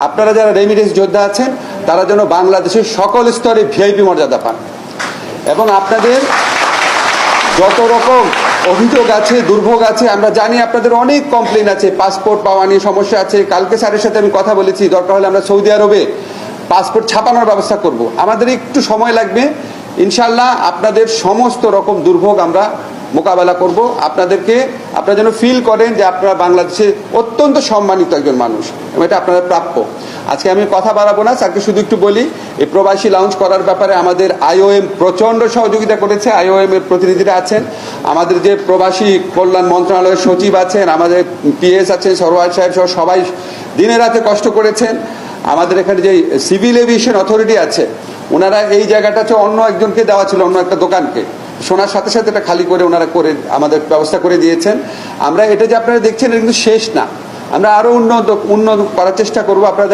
আপনারা যারা রেমিটেন্স যোদ্ধা আছেন তারা যেন বাংলাদেশের সকল স্তরে ভিআইপি মর্যাদা পান এবং আপনাদের যত রকম অভিযোগ আছে দুর্ভোগ আছে আমরা জানি আপনাদের অনেক কমপ্লেন আছে পাসপোর্ট পাওয়া নিয়ে সমস্যা আছে কালকে স্যারের সাথে আমি কথা বলেছি দরকার হলে আমরা সৌদি আরবে পাসপোর্ট ছাপানোর ব্যবস্থা করব আমাদের একটু সময় লাগবে ইনশাআল্লাহ আপনাদের সমস্ত রকম দুর্ভোগ আমরা মোকাবেলা করব আপনারা যেন ফিল করেন যে আপনারা বাংলাদেশে অত্যন্ত সম্মানিত একজন মানুষ এবং এটা আপনাদের প্রাপ্য আজকে আমি কথা বাড়াবো না স্যারকে শুধু একটু বলি এই প্রবাসী লাউঞ্জ করার ব্যাপারে আমাদের আইওএম প্রচণ্ড সহযোগিতা করেছে আইওএম এর প্রতিনিধিরা আছেন আমাদের যে প্রবাসী কল্যাণ মন্ত্রণালয়ের সচিব আছেন আমাদের পিএস আছেন সরওয়ার সাহেব সহ সবাই দিনে রাতে কষ্ট করেছেন আমাদের এখানে যে সিভিল এভিয়েশন অথরিটি আছে ওনারা এই জায়গাটা অন্য একজনকে দেওয়া ছিল অন্য একটা দোকানকে শোনার সাথে সাথে এটা খালি করে ওনারা করে আমাদের ব্যবস্থা করে দিয়েছেন আমরা এটা যে আপনারা দেখছেন এটা কিন্তু শেষ না আমরা আরো উন্নত করার চেষ্টা করবো আপনারা